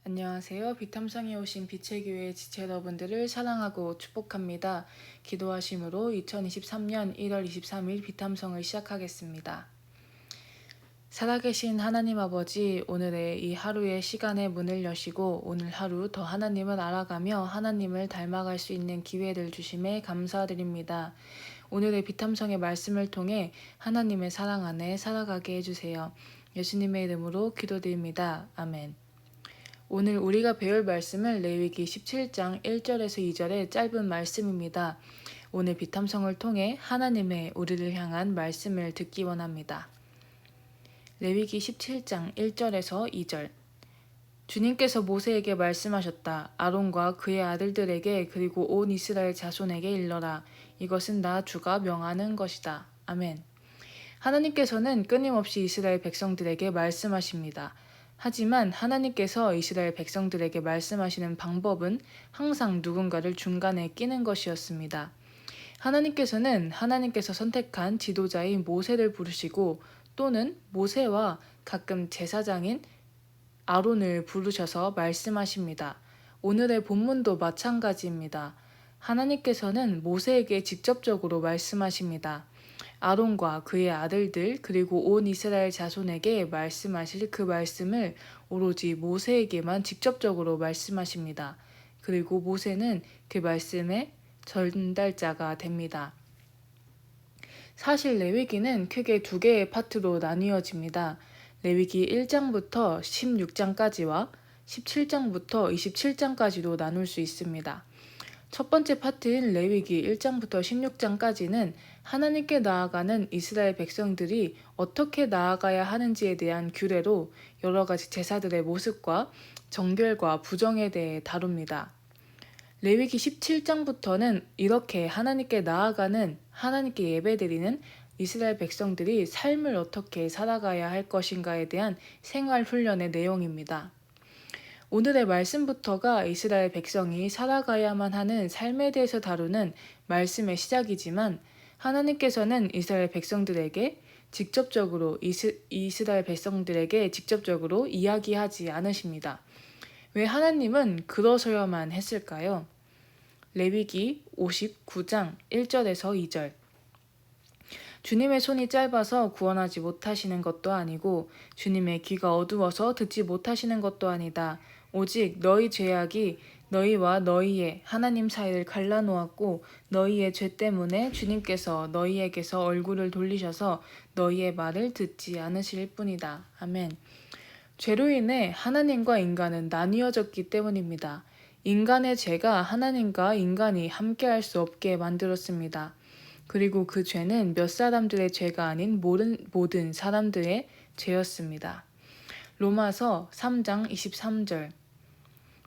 안녕하세요. 비탐성에 오신 빛의 교회 지체 여러분들을 사랑하고 축복합니다. 기도하심으로 2023년 1월 23일 비탐성을 시작하겠습니다. 살아계신 하나님 아버지, 오늘의 이 하루의 시간의 문을 여시고 오늘 하루 더 하나님을 알아가며 하나님을 닮아갈 수 있는 기회를 주심에 감사드립니다. 오늘의 비탐성의 말씀을 통해 하나님의 사랑 안에 살아가게 해주세요. 예수님의 이름으로 기도드립니다. 아멘. 오늘 우리가 배울 말씀은 레위기 17장 1절에서 2절의 짧은 말씀입니다. 오늘 비탐성을 통해 하나님의 우리를 향한 말씀을 듣기 원합니다. 레위기 17장 1절에서 2절. 주님께서 모세에게 말씀하셨다. 아론과 그의 아들들에게 그리고 온 이스라엘 자손에게 일러라. 이것은 나 주가 명하는 것이다. 아멘. 하나님께서는 끊임없이 이스라엘 백성들에게 말씀하십니다. 하지만 하나님께서 이스라엘 백성들에게 말씀하시는 방법은 항상 누군가를 중간에 끼는 것이었습니다. 하나님께서는 하나님께서 선택한 지도자인 모세를 부르시고 또는 모세와 가끔 제사장인 아론을 부르셔서 말씀하십니다. 오늘의 본문도 마찬가지입니다. 하나님께서는 모세에게 직접적으로 말씀하십니다. 아론과 그의 아들들 그리고 온 이스라엘 자손에게 말씀하실 그 말씀을 오로지 모세에게만 직접적으로 말씀하십니다. 그리고 모세는 그 말씀의 전달자가 됩니다. 사실 레위기는 크게 두 개의 파트로 나뉘어집니다. 레위기 1장부터 16장까지와 17장부터 27장까지도 나눌 수 있습니다. 첫 번째 파트인 레위기 1장부터 16장까지는 하나님께 나아가는 이스라엘 백성들이 어떻게 나아가야 하는지에 대한 규례로 여러 가지 제사들의 모습과 정결과 부정에 대해 다룹니다. 레위기 17장부터는 이렇게 하나님께 나아가는, 하나님께 예배드리는 이스라엘 백성들이 삶을 어떻게 살아가야 할 것인가에 대한 생활 훈련의 내용입니다. 오늘의 말씀부터가 이스라엘 백성이 살아가야만 하는 삶에 대해서 다루는 말씀의 시작이지만 하나님께서는 이스라엘 백성들에게 직접적으로 이스라엘 백성들에게 직접적으로 이야기하지 않으십니다. 왜 하나님은 그러셔야만 했을까요? 레위기 59장 1절에서 2절. 주님의 손이 짧아서 구원하지 못하시는 것도 아니고 주님의 귀가 어두워서 듣지 못하시는 것도 아니다. 오직 너희 죄악이 너희와 너희의 하나님 사이를 갈라놓았고 너희의 죄 때문에 주님께서 너희에게서 얼굴을 돌리셔서 너희의 말을 듣지 않으실 뿐이다. 아멘. 죄로 인해 하나님과 인간은 나뉘어졌기 때문입니다. 인간의 죄가 하나님과 인간이 함께할 수 없게 만들었습니다. 그리고 그 죄는 몇 사람들의 죄가 아닌 모든 사람들의 죄였습니다. 로마서 3장 23절.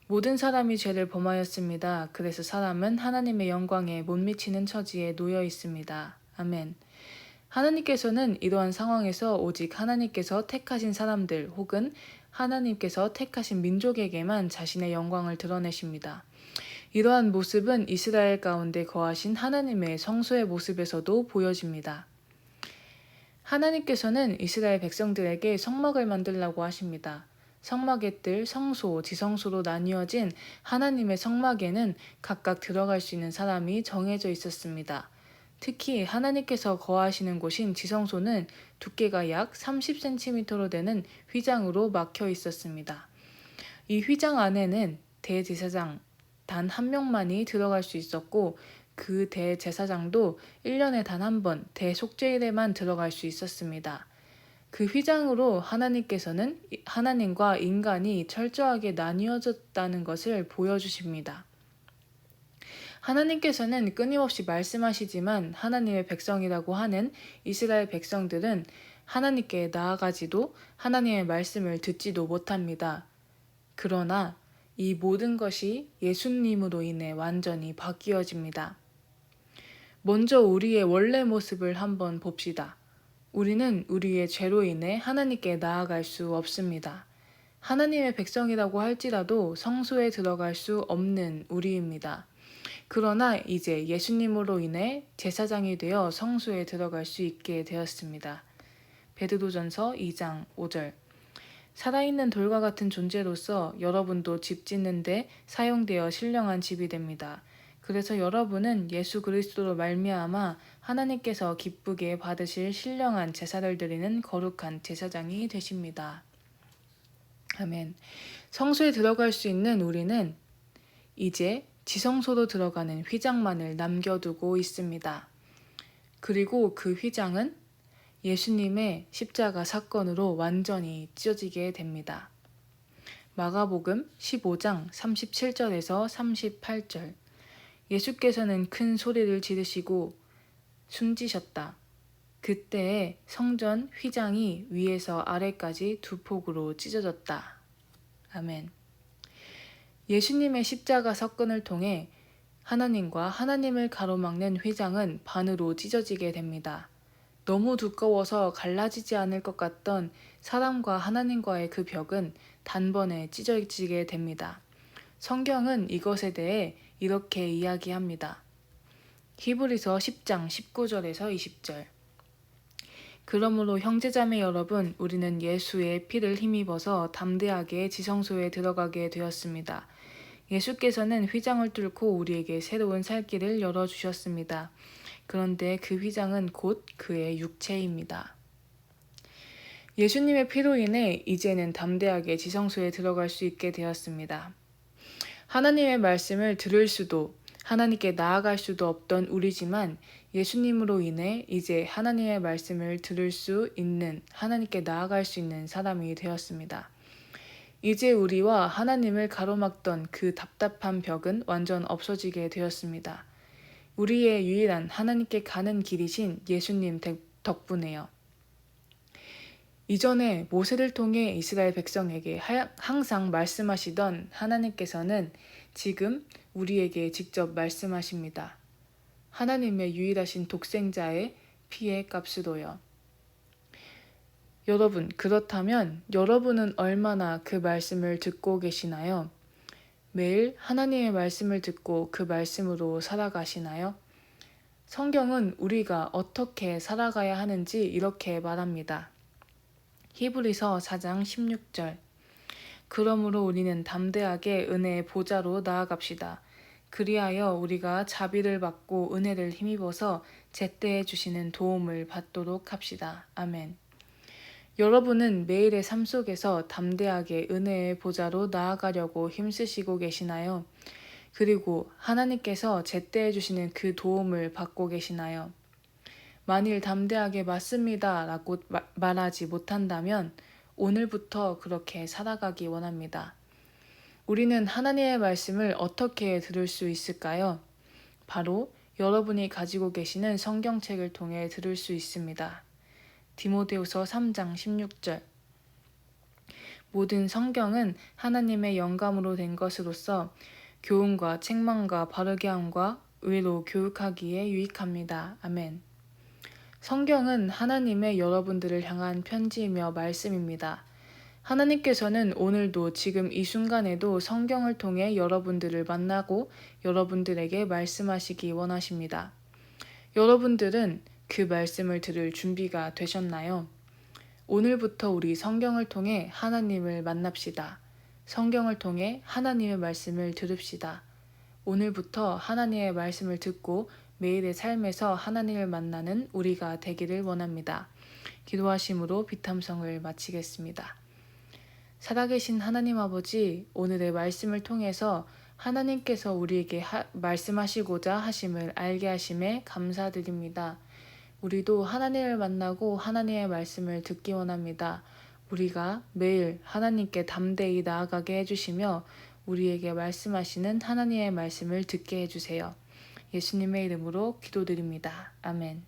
모든 사람이 죄를 범하였습니다. 그래서 사람은 하나님의 영광에 못 미치는 처지에 놓여 있습니다. 아멘. 하나님께서는 이러한 상황에서 오직 하나님께서 택하신 사람들 혹은 하나님께서 택하신 민족에게만 자신의 영광을 드러내십니다. 이러한 모습은 이스라엘 가운데 거하신 하나님의 성소의 모습에서도 보여집니다. 하나님께서는 이스라엘 백성들에게 성막을 만들라고 하십니다. 성막의 뜰, 성소, 지성소로 나뉘어진 하나님의 성막에는 각각 들어갈 수 있는 사람이 정해져 있었습니다. 특히 하나님께서 거하시는 곳인 지성소는 두께가 약 30cm로 되는 휘장으로 막혀 있었습니다. 이 휘장 안에는 대제사장 단 한 명만이 들어갈 수 있었고 그 대제사장도 1년에 단 한 번 대속죄일에만 들어갈 수 있었습니다. 그 휘장으로 하나님께서는 하나님과 인간이 철저하게 나뉘어졌다는 것을 보여주십니다. 하나님께서는 끊임없이 말씀하시지만 하나님의 백성이라고 하는 이스라엘 백성들은 하나님께 나아가지도 하나님의 말씀을 듣지도 못합니다. 그러나 이 모든 것이 예수님으로 인해 완전히 바뀌어집니다. 먼저 우리의 원래 모습을 한번 봅시다. 우리는 우리의 죄로 인해 하나님께 나아갈 수 없습니다. 하나님의 백성이라고 할지라도 성소에 들어갈 수 없는 우리입니다. 그러나 이제 예수님으로 인해 제사장이 되어 성소에 들어갈 수 있게 되었습니다. 베드로전서 2장 5절. 살아있는 돌과 같은 존재로서 여러분도 집 짓는데 사용되어 신령한 집이 됩니다. 그래서 여러분은 예수 그리스도로 말미암아 하나님께서 기쁘게 받으실 신령한 제사를 드리는 거룩한 제사장이 되십니다. 아멘. 성소에 들어갈 수 있는 우리는 이제 지성소로 들어가는 휘장만을 남겨두고 있습니다. 그리고 그 휘장은 예수님의 십자가 사건으로 완전히 찢어지게 됩니다. 마가복음 15장 37절에서 38절. 예수께서는 큰 소리를 지르시고 숨지셨다. 그때에 성전 휘장이 위에서 아래까지 두 폭으로 찢어졌다. 아멘. 예수님의 십자가 사건을 통해 하나님과 하나님을 가로막는 휘장은 반으로 찢어지게 됩니다. 너무 두꺼워서 갈라지지 않을 것 같던 사람과 하나님과의 그 벽은 단번에 찢어지게 됩니다. 성경은 이것에 대해 이렇게 이야기합니다. 히브리서 10장 19절에서 20절. 그러므로 형제자매 여러분, 우리는 예수의 피를 힘입어서 담대하게 지성소에 들어가게 되었습니다. 예수께서는 휘장을 뚫고 우리에게 새로운 살 길을 열어주셨습니다. 그런데 그 휘장은 곧 그의 육체입니다. 예수님의 피로 인해 이제는 담대하게 지성소에 들어갈 수 있게 되었습니다. 하나님의 말씀을 들을 수도 하나님께 나아갈 수도 없던 우리지만 예수님으로 인해 이제 하나님의 말씀을 들을 수 있는, 하나님께 나아갈 수 있는 사람이 되었습니다. 이제 우리와 하나님을 가로막던 그 답답한 벽은 완전 없어지게 되었습니다. 우리의 유일한 하나님께 가는 길이신 예수님 덕분에요. 이전에 모세를 통해 이스라엘 백성에게 항상 말씀하시던 하나님께서는 지금 우리에게 직접 말씀하십니다. 하나님의 유일하신 독생자의 피의 값으로요. 여러분, 그렇다면 여러분은 얼마나 그 말씀을 듣고 계시나요? 매일 하나님의 말씀을 듣고 그 말씀으로 살아가시나요? 성경은 우리가 어떻게 살아가야 하는지 이렇게 말합니다. 히브리서 4장 16절. 그러므로 우리는 담대하게 은혜의 보좌로 나아갑시다. 그리하여 우리가 자비를 받고 은혜를 힘입어서 제때에 주시는 도움을 받도록 합시다. 아멘. 여러분은 매일의 삶 속에서 담대하게 은혜의 보좌로 나아가려고 힘쓰시고 계시나요? 그리고 하나님께서 제때해 주시는 그 도움을 받고 계시나요? 만일 담대하게 맞습니다 라고 말하지 못한다면 오늘부터 그렇게 살아가기 원합니다. 우리는 하나님의 말씀을 어떻게 들을 수 있을까요? 바로 여러분이 가지고 계시는 성경책을 통해 들을 수 있습니다. 디모데후서 3장 16절. 모든 성경은 하나님의 영감으로 된 것으로서 교훈과 책망과 바르게 함과 의로 교육하기에 유익합니다. 아멘. 성경은 하나님의 여러분들을 향한 편지이며 말씀입니다. 하나님께서는 오늘도 지금 이 순간에도 성경을 통해 여러분들을 만나고 여러분들에게 말씀하시기 원하십니다. 여러분들은 그 말씀을 들을 준비가 되셨나요? 오늘부터 우리 성경을 통해 하나님을 만납시다. 성경을 통해 하나님의 말씀을 들읍시다. 오늘부터 하나님의 말씀을 듣고 매일의 삶에서 하나님을 만나는 우리가 되기를 원합니다. 기도하심으로 비탐성을 마치겠습니다. 살아계신 하나님 아버지, 오늘의 말씀을 통해서 하나님께서 우리에게 말씀하시고자 하심을 알게 하심에 감사드립니다. 우리도 하나님을 만나고 하나님의 말씀을 듣기 원합니다. 우리가 매일 하나님께 담대히 나아가게 해주시며 우리에게 말씀하시는 하나님의 말씀을 듣게 해주세요. 예수님의 이름으로 기도드립니다. 아멘.